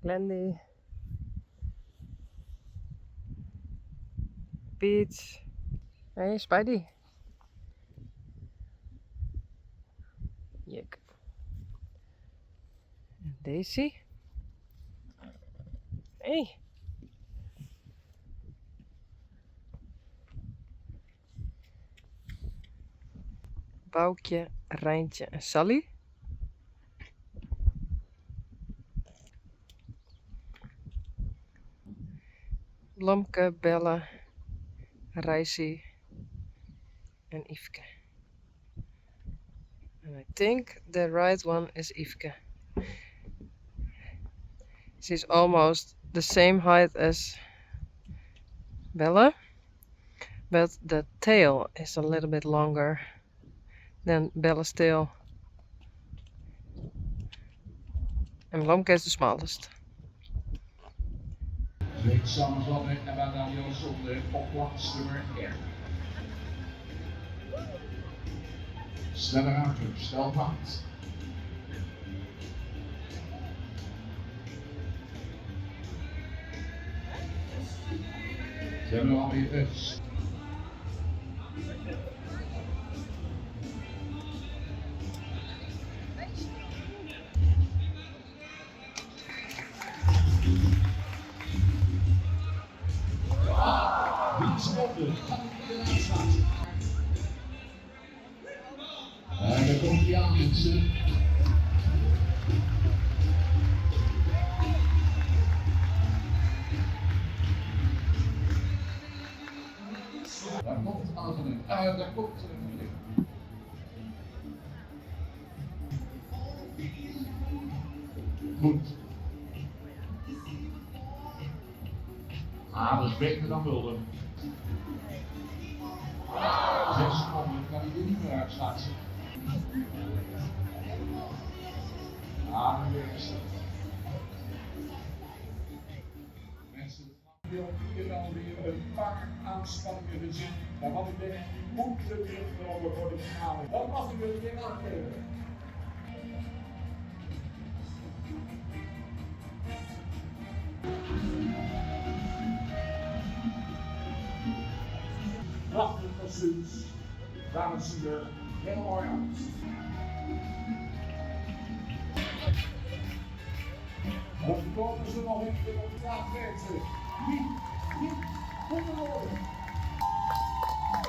Glendy. Peach. Hey, Spidey. Jek. Daisy. Hey. Boukje, Rijntje en Sally. Blomke, Belle, Rijsie en Yveske. And I think the right one is Yveske. She's almost the same height as Belle, but the tail is a little bit longer than Belle's tail. And Blomke is the smallest. Samenvatten en wij dan Jos op plaats nummer 1. Sneller aankomen, snel paard. Ze hebben alweer rust. En daar komt hij aan, mensen. Daar komt Anthony. Daar komt hij. Goed. Ah, dat is beter dan Mulder. 6 seconden, kan hij er niet meer uit schaatsen. Ah, nu weer is het. Mensen, we hebben alweer een paar aanspanningen gezien. Maar wat ik denk, moet er weer genomen voor de finale. Dat mag ik weer aangeven. Prachtig kostuums. Dames zien er heel mooi uit. Dan komen ze nog in de straatgrenzen. Niet onderwoorden.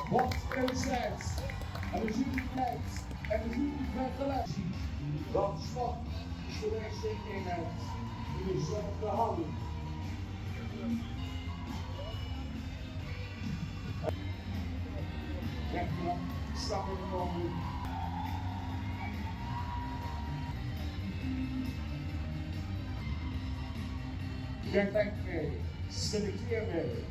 Wat een strijd. En de jury kijkt. En de jury krijgt gelijk. Dat slag is de beste eenheid. In dezelfde houding. Rechterop, stappen komen. Kijk mee, selecteer mee.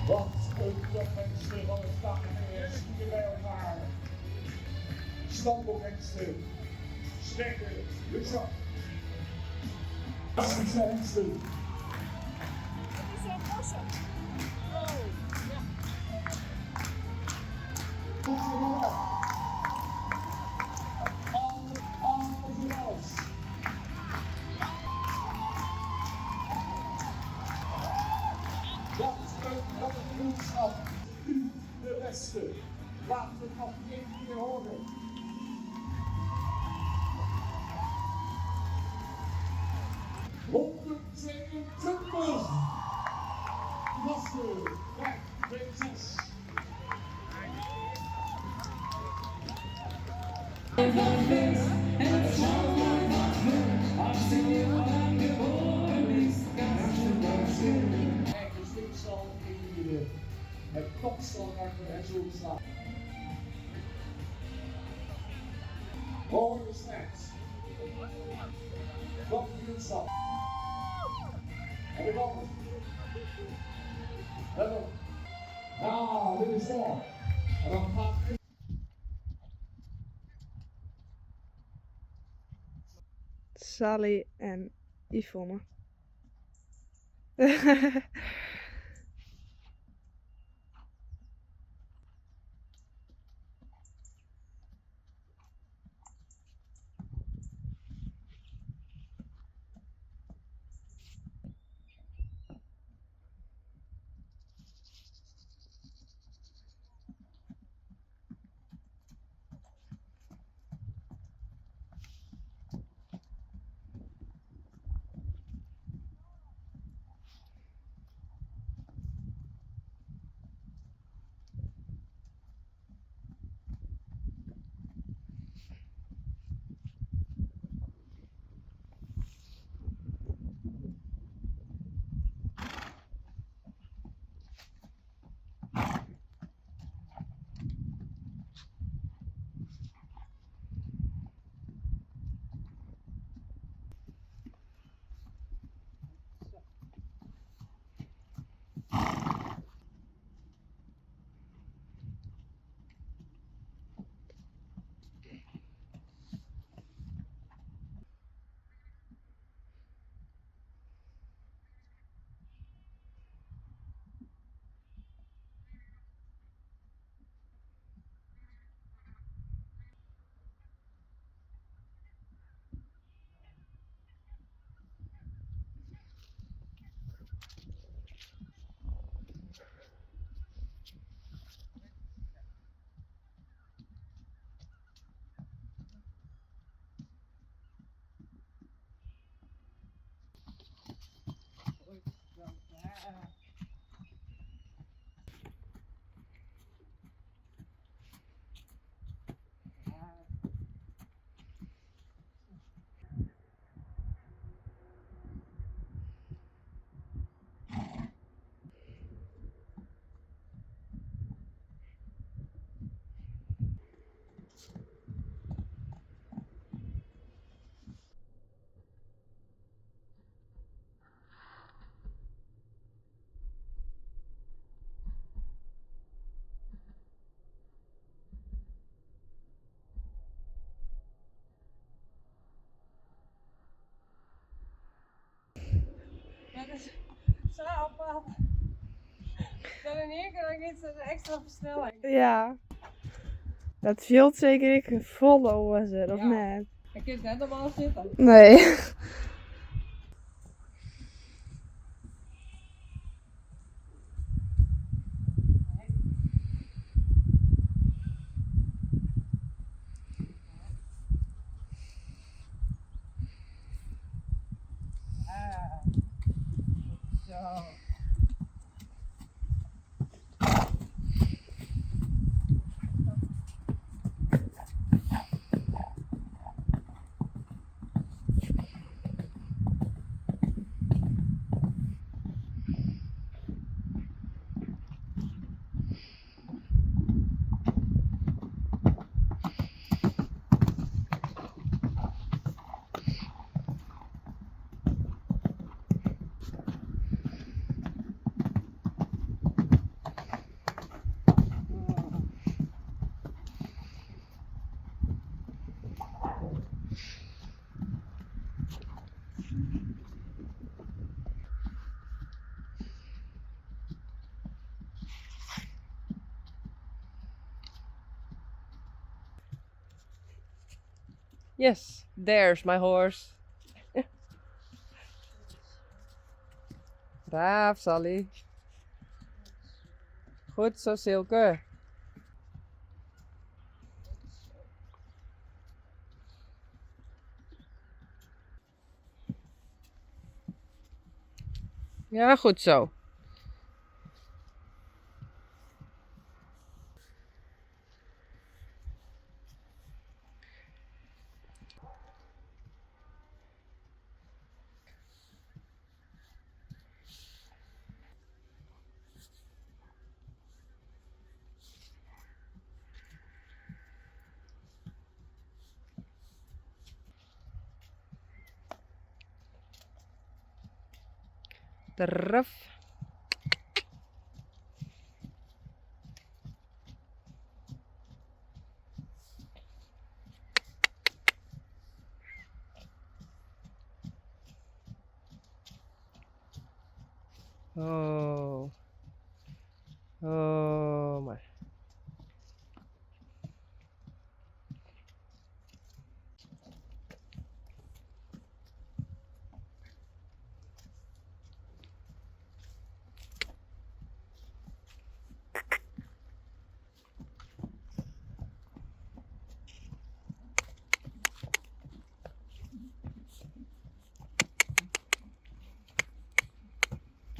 Wat een topvenster van het stappenmeer, schieten bij elkaar. Standelvenster, sterker, Luxor. Venster. Dat het vriendschap, u de beste, laat het nog één keer horen. Master, 5, 6. Het kopstel achter en zo staan. Hoge snacks. Kampioenschap. En de bal. Let op. Nou, dit is door. En dan gaat het. Sally en Yvonne. in één keer dan iets extra versnelling. Ja. Dat viel zeker ik vol was het, of Ja. net? Ik kan net normaal zitten. Nee. Zo. Yes, there's my horse. Braaf, Sally. Goed zo, Silke. Ja, goed zo. Draf. Oh. Oh my.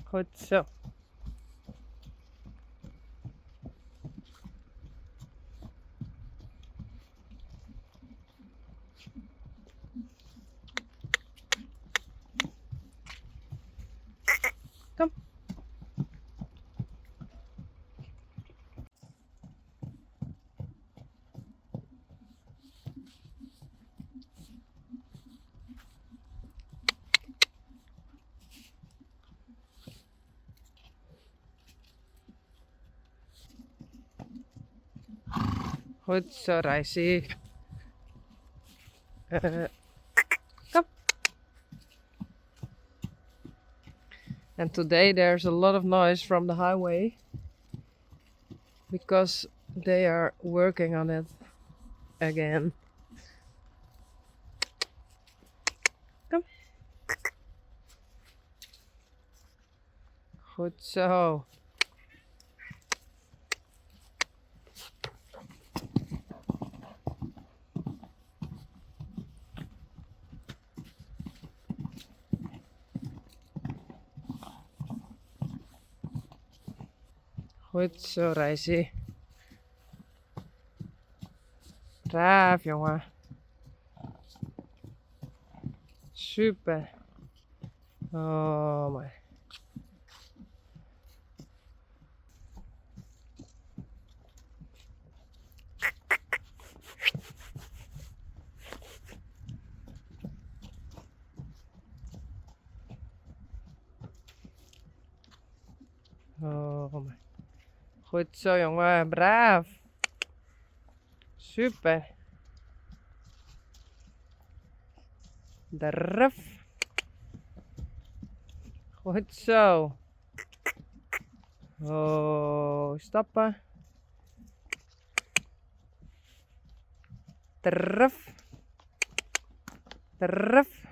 Goed zo. Kom. Goed zo, Rijsie. Kom. And today there's a lot of noise from the highway because they are working on it again. Kom. Goed zo. Goed zo, Rijsie. Braaf, jongen. Super. Oh my. Oh my. Goed zo, jongen. Braaf. Super. Draf. Goed zo. Oh, stappen. Trf. Trf.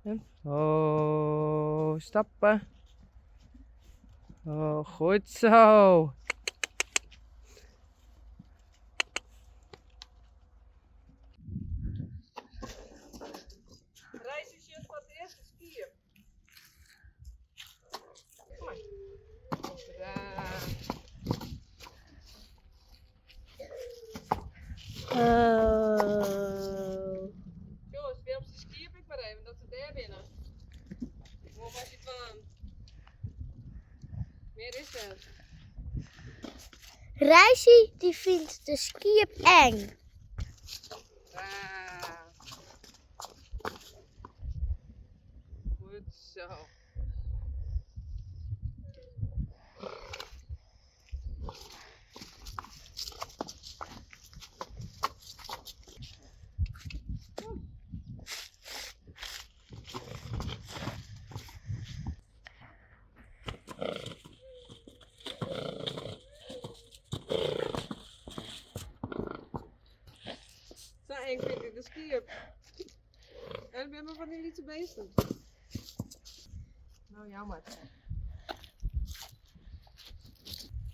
En oh, stappen. Oh, goed zo. Reisje van het eerste skiën. Kom maar. Jongens, weer op de skiën ik maar even, dat ze daar binnen. Hoe was je het van? Meer is het. Reisje die vindt de skiën eng. Goed zo. Zo eng vind ik de skiën. En we hebben van die lieve beesten. Nou, jammer.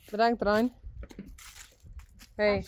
Bedankt, Rijn. Hey.